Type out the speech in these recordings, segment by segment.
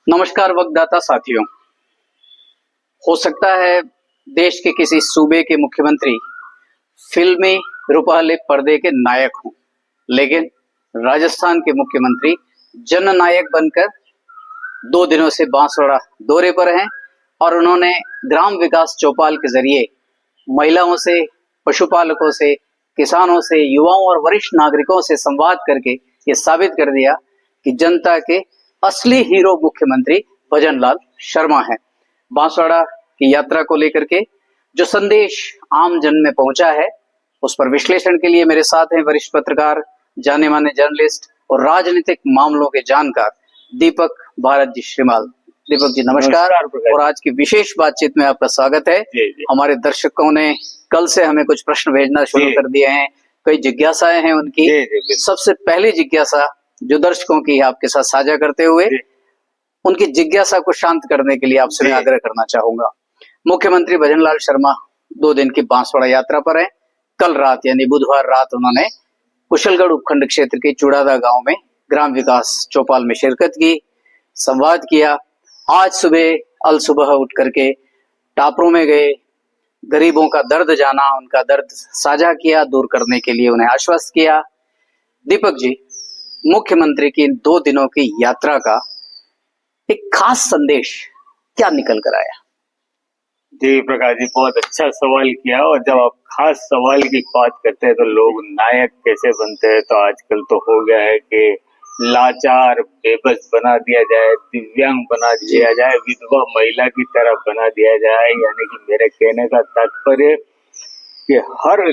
नमस्कार वक्तदाता साथियों। हो सकता है देश के किसी सूबे के मुख्यमंत्री फिल्मी रुपहले पर्दे के नायक हों, लेकिन राजस्थान के मुख्यमंत्री जननायक बनकर 2 दिनों से बांसवाड़ा दौरे पर हैं और उन्होंने ग्राम विकास चौपाल के जरिए महिलाओं से, पशुपालकों से, किसानों से, युवाओं और वरिष्ठ नागरिकों से संवाद करके ये साबित कर दिया कि जनता के असली हीरो मुख्यमंत्री भजनलाल शर्मा हैं। बांसवाड़ा की यात्रा को लेकर के जो संदेश आम जन में पहुंचा है, उस पर विश्लेषण के लिए मेरे साथ हैं वरिष्ठ पत्रकार, जाने माने जर्नलिस्ट और राजनीतिक मामलों के जानकार दीपक भारत जी श्रीमाल। दीपक जी नमस्कार और आज की विशेष बातचीत में आपका स्वागत है। हमारे दर्शकों ने कल से हमें कुछ प्रश्न भेजना शुरू कर दिए हैं, कई जिज्ञासाएं हैं उनकी। सबसे पहली जिज्ञासा जो दर्शकों की आपके साथ साझा करते हुए उनकी जिज्ञासा को शांत करने के लिए आपसे मैं आग्रह करना चाहूंगा। मुख्यमंत्री भजनलाल शर्मा 2 दिन की बांसवाड़ा यात्रा पर हैं। कल रात यानी बुधवार रात उन्होंने कुशलगढ़ उपखंड क्षेत्र के चुड़ादा गांव में ग्राम विकास चौपाल में शिरकत की, संवाद किया। आज सुबह अल सुबह उठ करके टापरों में गए, गरीबों का दर्द जाना, उनका दर्द साझा किया, दूर करने के लिए उन्हें आश्वस्त किया। दीपक जी, मुख्यमंत्री की इन 2 दिनों की यात्रा का एक खास संदेश क्या निकल कर आया? जी प्रकाश जी, बहुत अच्छा सवाल किया। और जब आप खास सवाल की बात करते हैं तो लोग नायक कैसे बनते हैं, तो आजकल तो हो गया है कि लाचार बेबस बना दिया जाए, दिव्यांग बना दिया जाए, विधवा महिला की तरह बना दिया जाए। यानी कि मेरे कहने का तात्पर्य कि हर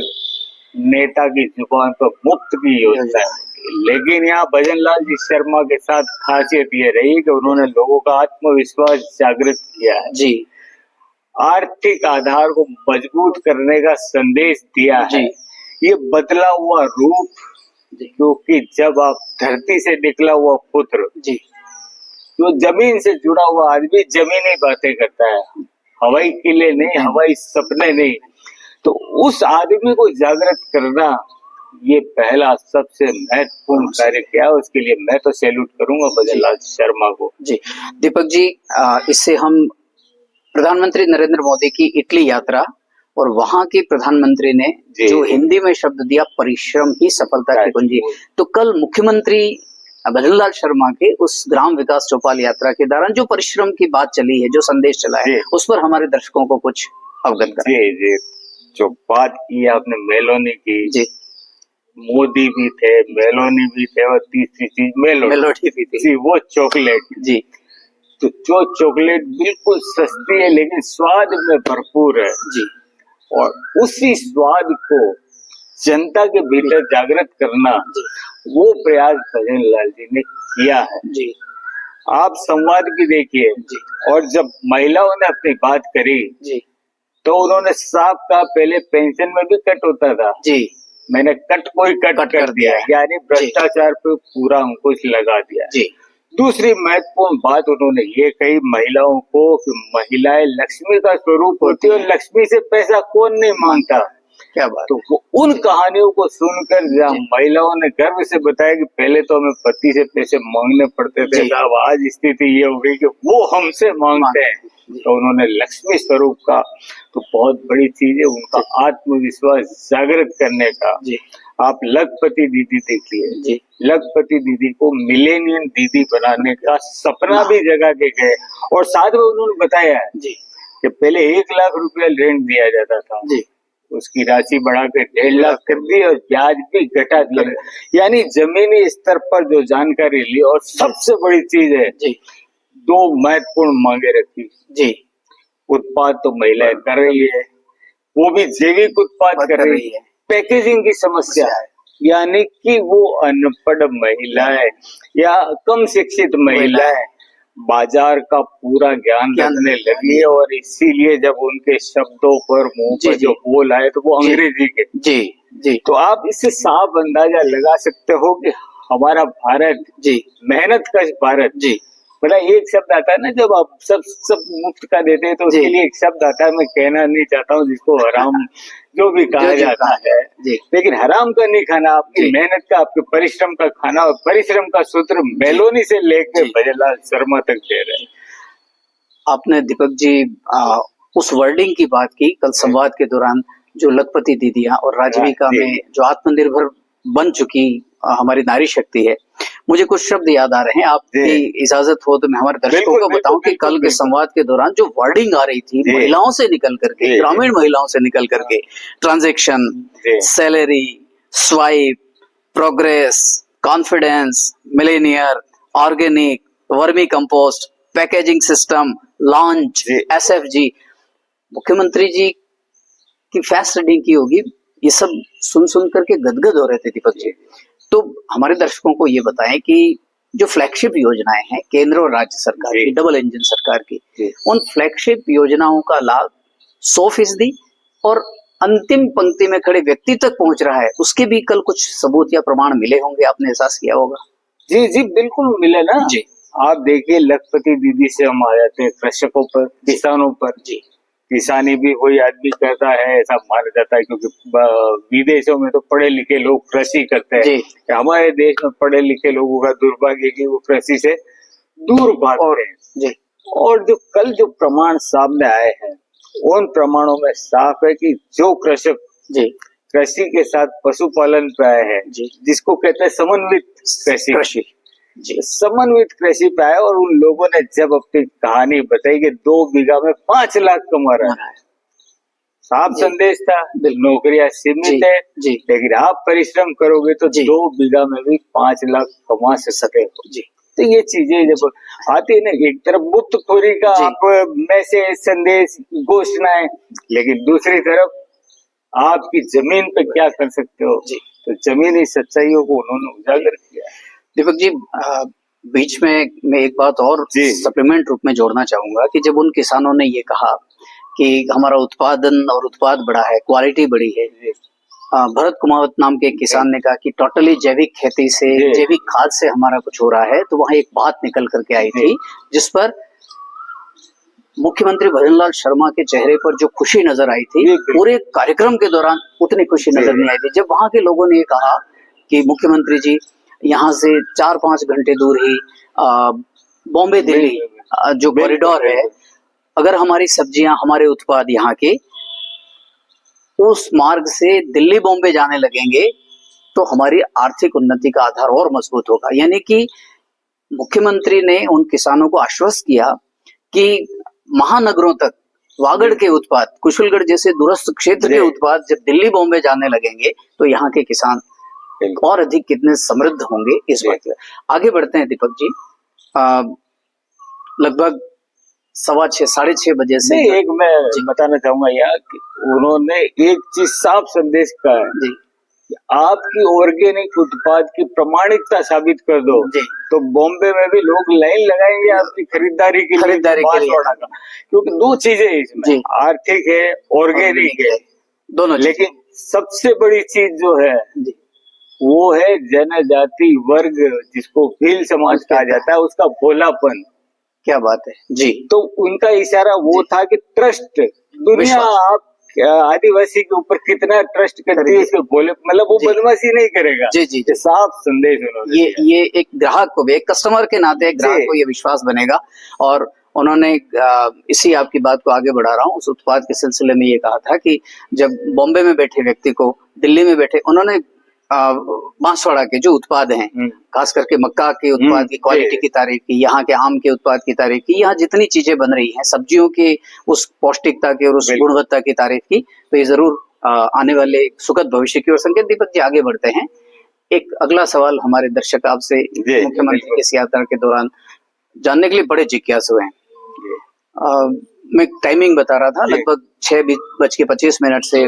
नेता की जुबान पर मुफ्त की योजना है, लेकिन यहाँ भजनलाल जी शर्मा के साथ खासियत ये रही कि उन्होंने लोगों का आत्मविश्वास जागृत किया है जी, आर्थिक आधार को मजबूत करने का संदेश दिया है। ये बदला हुआ रूप, क्योंकि जब आप धरती से निकला हुआ पुत्र जी, जो जमीन से जुड़ा हुआ आदमी जमीनी बातें करता है, हवाई किले नहीं, हवाई सपने नहीं, तो उस आदमी को जागृत करना ये पहला सबसे महत्वपूर्ण कार्य किया। उसके लिए मैं तो सैल्यूट करूंगा भजनलाल शर्मा को। जी दीपक जी, इससे हम प्रधानमंत्री नरेंद्र मोदी की इटली यात्रा और वहां के प्रधानमंत्री ने जो हिंदी में शब्द दिया परिश्रम ही सफलता की कुंजी, तो कल मुख्यमंत्री भजनलाल शर्मा के उस ग्राम विकास चौपाल यात्रा के दौरान जो परिश्रम की बात चली है, जो संदेश चला है, उस पर हमारे दर्शकों को कुछ अवगत कराइए। जी, जो बात की आपने मेलोनी की जी, मोदी भी थे, मेलोनी भी थे, और तीसरी चीज मेलोडी भी थी जी, वो चॉकलेट जी। तो जो चॉकलेट बिल्कुल सस्ती है लेकिन स्वाद में भरपूर है जी, और उसी स्वाद को जनता के भीतर जागृत करना जी, वो प्रयास भजनलाल जी ने किया है जी। आप संवाद भी देखिए जी, और जब महिलाओं ने अपनी बात करी जी, तो उन्होंने साफ कहा पहले पेंशन में भी कट होता था जी, मैंने कट कर दिया, यानी भ्रष्टाचार पे पूरा अंकुश लगा दिया जी। दूसरी महत्वपूर्ण बात उन्होंने ये कही महिलाओं को कि महिलाएं लक्ष्मी का स्वरूप होती है और लक्ष्मी से पैसा कौन नहीं मांगता। क्या बात। तो उन कहानियों को सुनकर जहाँ महिलाओं ने गर्व से बताया कि पहले तो हमें पति से पैसे मांगने पड़ते थे, अब आज स्थिति ये हो गई कि वो हमसे मांगते हैं, तो उन्होंने लक्ष्मी स्वरूप का, तो बहुत बड़ी चीज है उनका आत्मविश्वास जागृत करने का। आप लखपति दीदी देखिए, लखपति दीदी को मिलेनियम दीदी बनाने का सपना भी जगा के गए, और साथ में उन्होंने बताया जी कि पहले 1 लाख रुपया रेंट दिया जाता था जी, उसकी राशि बढ़ाकर 1.5 लाख कर दी और ब्याज भी घटा दिया। यानी जमीनी स्तर पर जो जानकारी ली, और सबसे बड़ी चीज है जी, 2 महत्वपूर्ण मांगे रखी जी। उत्पाद तो महिलाएं कर रही है, वो भी जैविक उत्पाद कर रही है। पैकेजिंग की समस्या है, यानी कि वो अनपढ़ महिलाएं या कम शिक्षित महिलाएं बाजार का पूरा ज्ञान रखने लगी है, और इसीलिए जब उनके शब्दों पर मुंह पर जो बोल आए तो वो अंग्रेजी के जी जी। तो आप इससे साफ अंदाजा लगा सकते हो कि हमारा भारत जी, मेहनत कश भारत जी, मतलब एक शब्द आता है ना, जब आप सब मुफ्त का देते हैं तो उसके लिए एक शब्द आता है, मैं कहना नहीं चाहता हूँ, जिसको हराम जो भी कहा जाता है, लेकिन हराम का नहीं खाना, आपकी मेहनत का, आपके परिश्रम का खाना, और परिश्रम का सूत्र मेलोनी से लेकर भजनलाल शर्मा तक दे रहे हैं। आपने दीपक जी उस वर्डिंग की बात की कल संवाद के दौरान, जो लखपति दीदियां और राजविका में जो आत्मनिर्भर बन चुकी हमारी नारी शक्ति है, मुझे कुछ शब्द याद आ रहे हैं। आपकी इजाजत हो तो मैं हमारे दर्शकों को बताऊं कि कल के संवाद के दौरान जो वर्डिंग आ रही थी महिलाओं से निकल करके, ग्रामीण महिलाओं से निकल करके, transaction, salary, swipe, progress, confidence, Millionaire, organic, vermi compost, packaging system, launch, SFG, मुख्यमंत्री जी की फास्ट रीडिंग की होगी, ये सब सुन सुन करके गदगद हो रहे थे दीपक जी। तो हमारे दर्शकों को ये बताएं कि जो फ्लैगशिप योजनाएं हैं केंद्र और राज्य सरकार की, डबल इंजन सरकार की, उन फ्लैगशिप योजनाओं का लाभ 100% और अंतिम पंक्ति में खड़े व्यक्ति तक पहुंच रहा है, उसके भी कल कुछ सबूत या प्रमाण मिले होंगे, आपने एहसास किया होगा। जी जी बिल्कुल मिले ना जी। आप देखिए, लखपति दीदी से हम आ जाते हैं कृषकों पर, किसानों पर जी। किसानी भी कोई आदमी करता है ऐसा माना जाता है, क्योंकि विदेशों में तो पढ़े लिखे लोग कृषि करते हैं। हमारे देश में पढ़े लिखे लोगों का दुर्भाग्य कि वो कृषि से दूर भागते हैं। और जो कल जो प्रमाण सामने आए हैं, उन प्रमाणों में साफ है कि जो कृषक कृषि के साथ पशुपालन पे आए हैं, जिसको कहते हैं समन्वित कृषि, समन्वित कृषि पे आए, और उन लोगों ने जब अपनी कहानी बताई कि 2 बीघा में 5 लाख कमा रहा है, साफ संदेश था, नौकरियां सीमित है, लेकिन आप परिश्रम करोगे तो 2 बीघा में भी 5 लाख कमा सकते हो जी। तो ये चीजें जब आती है ना, एक तरफ मुफ्तखोरी का आप मैसेज, संदेश, घोषणाएं, लेकिन दूसरी तरफ आपकी जमीन पे क्या कर सकते हो जी, तो जमीनी सच्चाइयों को उन्होंने उजागर किया। दीपक जी, बीच में मैं एक बात और सप्लीमेंट रूप में जोड़ना चाहूंगा कि जब उन किसानों ने ये कहा कि हमारा उत्पादन और उत्पाद बढ़ा है, क्वालिटी बढ़ी है, भरत कुमावत नाम के एक किसान ने कहा कि टोटली जैविक खेती से, जैविक खाद से हमारा कुछ हो रहा है, तो वहां एक बात निकल करके आई थी जिस पर मुख्यमंत्री भजनलाल शर्मा के चेहरे पर जो खुशी नजर आई थी, पूरे कार्यक्रम के दौरान उतनी खुशी नजर नहीं आई थी। जब वहां के लोगों ने ये कहा कि मुख्यमंत्री जी यहाँ से 4-5 घंटे दूर ही बॉम्बे दिल्ली जो कॉरिडोर है, अगर हमारी सब्जियां, हमारे उत्पाद यहाँ के उस मार्ग से दिल्ली बॉम्बे जाने लगेंगे तो हमारी आर्थिक उन्नति का आधार और मजबूत होगा। यानी कि मुख्यमंत्री ने उन किसानों को आश्वस्त किया कि महानगरों तक वागड़ के उत्पाद, कुशलगढ़ जैसे दूरस्थ क्षेत्र के उत्पाद जब दिल्ली बॉम्बे जाने लगेंगे तो यहाँ के किसान और अधिक कितने समृद्ध होंगे, इस बात में आगे बढ़ते हैं दीपक जी। लगभग 6:15 साढ़े 6 बजे से एक मैं बताना चाहूंगा यार कि उन्होंने एक चीज साफ संदेश कहा है जी, कि आपकी ऑर्गेनिक उत्पाद की प्रमाणिकता साबित कर दो तो बॉम्बे में भी लोग लाइन लगाएंगे आपकी खरीदारी के लिए, क्योंकि 2 चीजें इसमें, आर्थिक है, ऑर्गेनिक है, दोनों। लेकिन सबसे बड़ी चीज जो है वो है जनजाति वर्ग, जिसको भील समाज कहा जाता है, उसका भोलापन। क्या बात है जी। तो उनका इशारा वो था कि ट्रस्ट, दुनिया आप आदिवासी के ऊपर कितना ट्रस्ट करती है, इसके भोले, मतलब वो बदमाशी नहीं करेगा जी जी। साफ संदेश उन्होंने ये एक ग्राहक को भी, एक कस्टमर के नाते एक ग्राहक को ये विश्वास बनेगा। और उन्होंने इसी आपकी बात को आगे बढ़ा रहा हूँ, उस उत्पाद के सिलसिले में ये कहा था कि जब बॉम्बे में बैठे व्यक्ति को, दिल्ली में बैठे, उन्होंने बांसवाड़ा के जो उत्पाद हैं, खास करके मक्का के उत्पाद की क्वालिटी की तारीफ की, यहाँ के आम के उत्पाद की तारीफ की, यहाँ जितनी चीजें बन रही हैं सब्जियों के उस पौष्टिकता की और उस गुणवत्ता की तारीफ की, तो ये जरूर आने वाले सुखद भविष्य की ओर संकेत। दीपक जी आगे बढ़ते हैं। एक अगला सवाल हमारे दर्शक आपसे मुख्यमंत्री की इस यात्रा के दौरान जानने के लिए बड़े जिज्ञासु हैं। मैं टाइमिंग बता रहा था, लगभग 6:25 से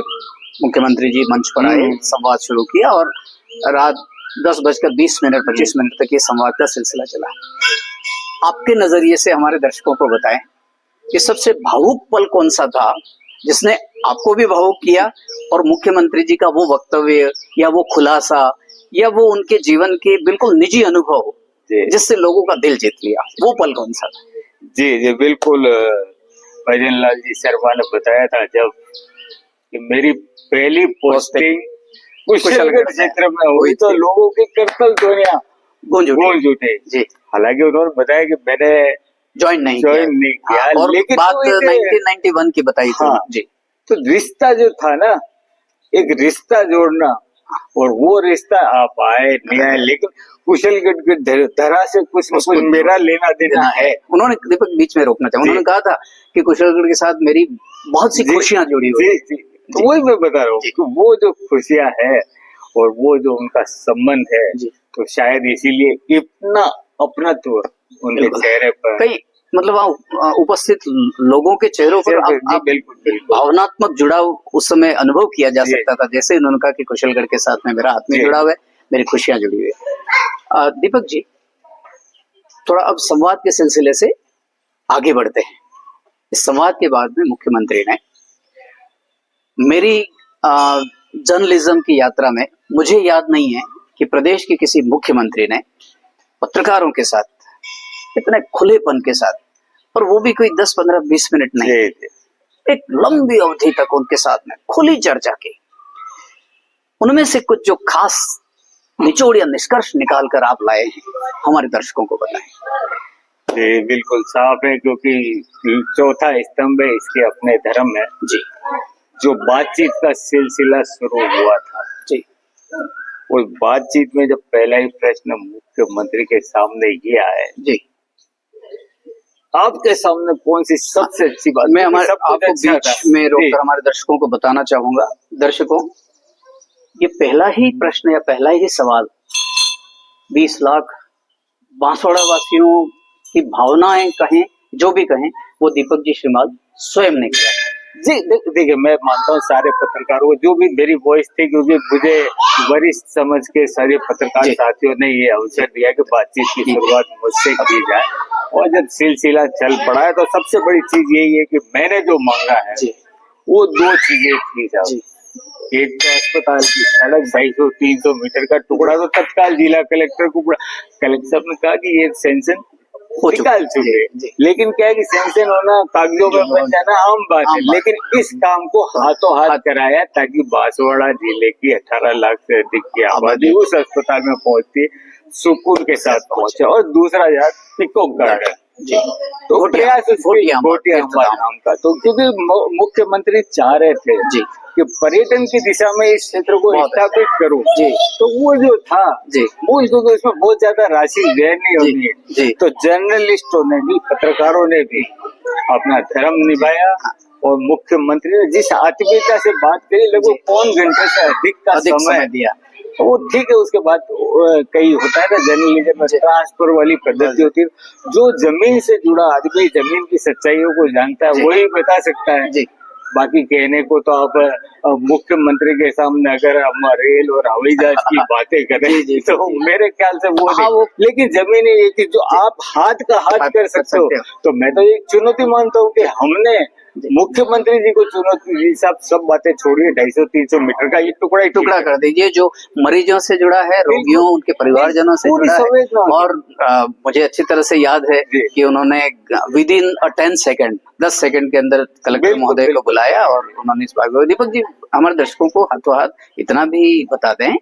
मुख्यमंत्री जी मंच पर आए, संवाद शुरू किया और रात 10:20 तक ये संवाद का सिलसिला चला। आपके नजरिए से हमारे दर्शकों को बताएं कि सबसे भावुक पल कौन सा था जिसने आपको भी भावुक किया, और मुख्यमंत्री जी का वो वक्तव्य या वो खुलासा या वो उनके जीवन के बिल्कुल निजी अनुभव जिससे लोगों का दिल जीत लिया, वो पल कौन सा था? जी जी बिल्कुल, भजन लाल जी शर्मा ने बताया था जब कि मेरी पहली पोस्टिंग कुशलगढ़ क्षेत्र में हुई तो लोगों की करतल ध्वनियां गूंज उठे जी। हालांकि उन्होंने बताया कि मैंने ज्वाइन नहीं किया और लेकिन बात 1991 की बताई थी जी। तो रिश्ता जो था ना, एक रिश्ता जोड़ना, और वो रिश्ता आप आए नहीं आए, लेकिन कुशलगढ़ की धरा से कुछ न कुछ मेरा लेना देना है। उन्होंने दीपक बीच में रोकना चाहिए, उन्होंने कहा था कि कुशलगढ़ के साथ मेरी बहुत सी खुशियां जुड़ी हुई है। तो वही मैं बता रहा हूँ कि वो जो खुशियां है और वो जो उनका संबंध है, तो शायद इसीलिए इतना अपनत्व उनके चेहरे पर, कई मतलब उपस्थित लोगों के चेहरों पर बिल्कुल भावनात्मक जुड़ाव उस समय अनुभव किया जा सकता था। जैसे उन्होंने कहा कि कुशलगढ़ के साथ में मेरा आत्मीय जुड़ाव है, मेरी खुशियां जुड़ी हुई है। दीपक जी, थोड़ा अब संवाद के सिलसिले से आगे बढ़ते हैं। इस संवाद के बाद में मुख्यमंत्री ने मेरी जर्नलिज्म की यात्रा में, मुझे याद नहीं है कि प्रदेश के किसी मुख्यमंत्री ने पत्रकारों के साथ इतने खुलेपन के साथ, और वो भी कोई 10, 15, 20 मिनट नहीं, एक लंबी अवधि तक उनके साथ में खुली चर्चा की। उनमें से कुछ जो खास निचोड़ या निष्कर्ष निकाल कर आप लाए हैं, हमारे दर्शकों को बताएं। जी बिल्कुल साफ है, क्योंकि चौथा स्तंभ है, इसके अपने धर्म है जी। जो बातचीत का सिलसिला शुरू हुआ था जी, उस बातचीत में जब पहला ही प्रश्न मुख्यमंत्री के सामने ये आया जी, आपके सामने कौन सी सबसे अच्छी बात? मैं आपको बीच में रोककर हमारे दर्शकों को बताना चाहूंगा, दर्शकों, ये पहला ही प्रश्न या पहला ही सवाल 20 लाख बांसवाड़ा वासियों की भावनाएं कहें, जो भी कहें, वो दीपक जी श्रीमाल स्वयं ने किया जी। देखिए, मैं मानता हूँ सारे पत्रकारों को, जो भी मेरी वॉइस थी, क्योंकि मुझे वरिष्ठ समझ के सारे पत्रकार साथियों ने ये अवसर दिया कि बातचीत की शुरुआत मुझसे की जाए, और जब सिलसिला चल पड़ा है तो सबसे बड़ी चीज यही है कि मैंने जो मांगा है वो 2 चीजें थी साहब। एक तो अस्पताल की सड़क 250-300 मीटर का टुकड़ा तो तत्काल जिला कलेक्टर को, कलेक्टर साहब ने कहा कि ये सेंशन निकाल चुके, लेकिन क्या है कि सेंशन होना कागजों में बन जाना आम बात है, लेकिन इस काम को हाथों हाथ कराया ताकि बांसवाड़ा जिले की 18 लाख से अधिक की आबादी उस अस्पताल में पहुंचती सुकून के साथ पहुंचे। और दूसरा यार पिकॉक गार्डन, तो प्रयास गोटिया नाम का, तो क्योंकि मुख्यमंत्री चाह रहे थे जी कि पर्यटन की दिशा में इस क्षेत्र को स्थापित करूं जी, तो वो जो था जी मूल, क्योंकि उसमें बहुत ज्यादा राशि व्यय नहीं होनी है, तो जर्नलिस्टों ने भी, पत्रकारों ने भी अपना धर्म निभाया, और मुख्यमंत्री ने जिस आत्मीयता से बात करी, लगभग 3 घंटे से अधिक का समय दिया, वो ठीक है। उसके बाद कई होता है ना जर्नलिज्म में ट्रांसफर वाली पद्धति होती है, जो जमीन से जुड़ा आदमी जमीन की सच्चाइयों को जानता है वही बता सकता है जी। बाकी कहने को तो आप मुख्यमंत्री के सामने अगर हम रेल और हवाई जहाज की बातें करें तो मेरे ख्याल से वो लेकिन जमीन ये कि जो आप हाथ का हाथ कर सकते हो, तो मैं तो एक चुनौती मानता हूँ कि हमने मुख्यमंत्री जी को चुनौती दी, सब बातें छोड़िए, 250-300 मीटर का ये टुकड़ा कर दीजिए, जो मरीजों से जुड़ा है, रोगियों, उनके परिवारजनों से जुड़ा है। और मुझे अच्छी तरह से याद है कि उन्होंने विदिन 10 सेकंड के अंदर कलेक्टर महोदय को बुलाया और उन्होंने इस बात को, दीपक जी हमारे दर्शकों को हाथों हाथ इतना भी बता दें,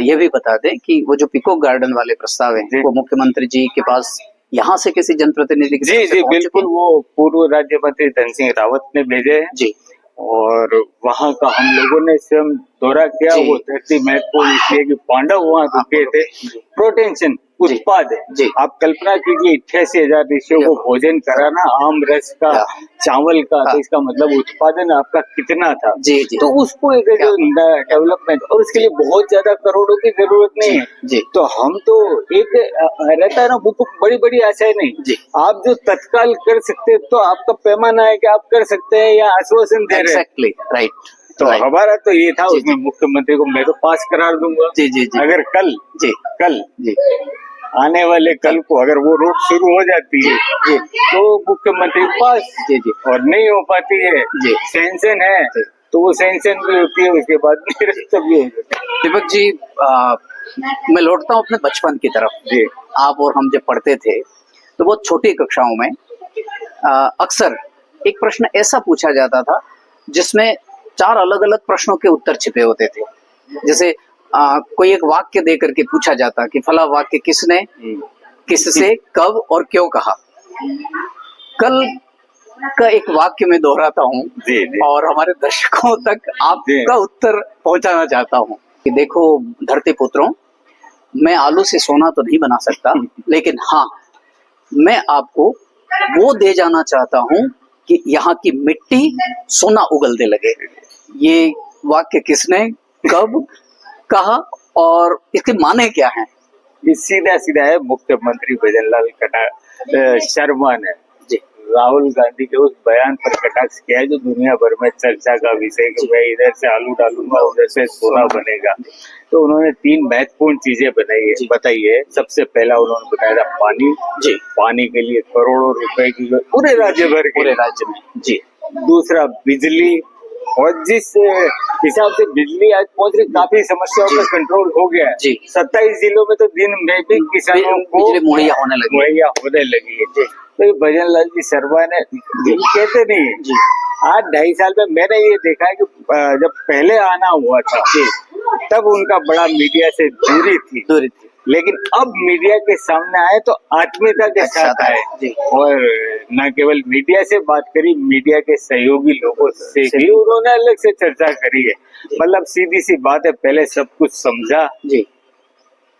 ये भी बता दें कि वो जो पिकॉक गार्डन वाले प्रस्ताव हैं वो मुख्यमंत्री जी के पास यहाँ से किसी जनप्रतिनिधि की जी बिल्कुल, वो पूर्व राज्य मंत्री धन सिंह रावत ने भेजे हैं जी, और वहाँ का हम लोगों ने स्वयं दौरा किया। वो धरती महत्वपूर्ण इसलिए कि पांडव वहाँ रुके थे। प्रोटेंशन उत्पाद है जी, आप कल्पना कीजिए 88,000 ऋषियों को भोजन कराना, आम रस का, चावल का, तो इसका मतलब उत्पादन आपका कितना था जी। तो उसको एक जो डेवलपमेंट, और उसके लिए बहुत ज्यादा करोड़ों की जरूरत नहीं है जी। तो हम तो एक रहता है ना, वो बड़ी बड़ी आशाएं नहीं जी, आप जो तत्काल कर सकते तो आपका पैमाना है कि आप कर सकते हैं या आश्वासन दे रहे हैं, राइट। तो हमारा तो ये था, उसमें मुख्यमंत्री को मैं तो पास करार दूंगा जी। अगर कल आने वाले कल को अगर वो रोड शुरू हो जाती है तो मुख्यमंत्री पास जी, और नहीं हो पाती है जी, सेंशन है तो वो सेंशन भी होती है, उसके बाद भी हो जाती है। दीपक जी, मैं लौटता हूँ अपने बचपन की तरफ। जी। आप और हम जब पढ़ते थे तो बहुत छोटी कक्षाओं में अक्सर एक प्रश्न ऐसा पूछा जाता था जिसमें 4 अलग अलग प्रश्नों के उत्तर छिपे होते थे। जैसे कोई एक वाक्य दे करके पूछा जाता कि फला वाक्य किसने, किससे, कब और क्यों कहा। कल का एक वाक्य मैं दोहराता हूँ और हमारे दर्शकों तक आपका उत्तर पहुंचाना चाहता हूँ कि देखो धरती पुत्रों, मैं आलू से सोना तो नहीं बना सकता, लेकिन हाँ, मैं आपको वो दे जाना चाहता हूँ कि यहाँ की मिट्टी सोना उगलने लगे। ये वाक्य किसने, कब कहा और इसके माने क्या हैं? ये सीधा सीधा है मुख्यमंत्री भजनलाल शर्मा ने राहुल गांधी के उस बयान पर कटाक्ष किया है जो दुनिया भर में चर्चा का विषय कि मैं इधर से आलू डालूंगा उधर से सोना बनेगा। तो उन्होंने 3 महत्वपूर्ण चीजें बताई है। सबसे पहला उन्होंने बताया था पानी। जी। पानी के लिए करोड़ों रुपए की पूरे राज्य में। जी। दूसरा बिजली, और जिस हिसाब से बिजली आज पहुंच रही, काफी समस्याओं पर कंट्रोल हो गया है। जी। 27 जिलों में तो दिन में भी किसानों को मुहैया होने लगी है। तो ये भजनलाल जी शर्मा ने कहते नहीं है। जी। आज 2.5 साल में मैंने ये देखा है कि जब पहले आना हुआ था तब उनका बड़ा मीडिया से दूरी थी, लेकिन अब मीडिया के सामने आए तो आत्मीयता के साथ आए और न केवल मीडिया से बात करी, मीडिया के सहयोगी लोगों से भी उन्होंने अलग से चर्चा करी है। मतलब सीधी सी बात है, पहले सब कुछ समझा,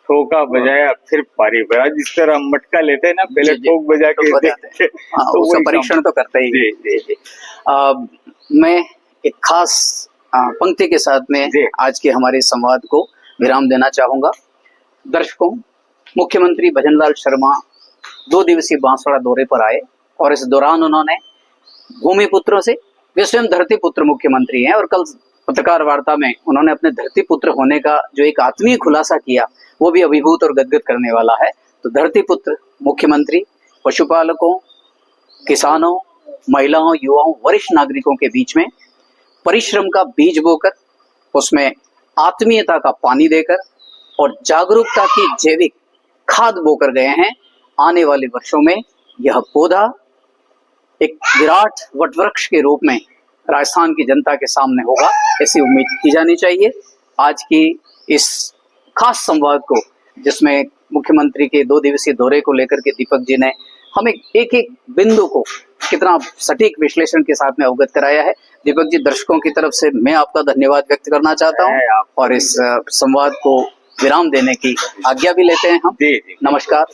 ठोका बजाया, फिर पारी भरा। जिस तरह हम मटका लेते हैं ना, पहले ठोक बजा के तो उसका परीक्षण तो करते ही। मैं एक खास पंक्ति के साथ में आज के हमारे संवाद को विराम देना चाहूंगा। दर्शकों, मुख्यमंत्री भजनलाल शर्मा 2 दिवसीय बांसवाड़ा दौरे पर आए और इस दौरान उन्होंने भूमि पुत्रों से, वे स्वयं धरती पुत्र मुख्यमंत्री हैं और कल पत्रकार वार्ता में उन्होंने अपने धरती पुत्र होने का जो एक आत्मीय खुलासा किया वो भी अभिभूत और गदगद करने वाला है। तो धरती पुत्र मुख्यमंत्री पशुपालकों, किसानों, महिलाओं, युवाओं, वरिष्ठ नागरिकों के बीच में परिश्रम का बीज बोकर, उसमें आत्मीयता का पानी देकर और जागरूकता की जैविक खाद बोकर गए हैं। आने वाले वर्षों में यह पौधा एक विराट वटवृक्ष के रूप में राजस्थान की जनता के सामने होगा, ऐसी उम्मीद की जानी चाहिए। आज की इस खास संवाद को, जिसमें मुख्यमंत्री के 2 दिवसीय दौरे को लेकर के दीपक जी ने हमें एक एक बिंदु को कितना सटीक विश्लेषण के साथ में अवगत कराया है। दीपक जी, दर्शकों की तरफ से मैं आपका धन्यवाद व्यक्त करना चाहता हूं और इस संवाद को विराम देने की आज्ञा भी लेते हैं हम। नमस्कार।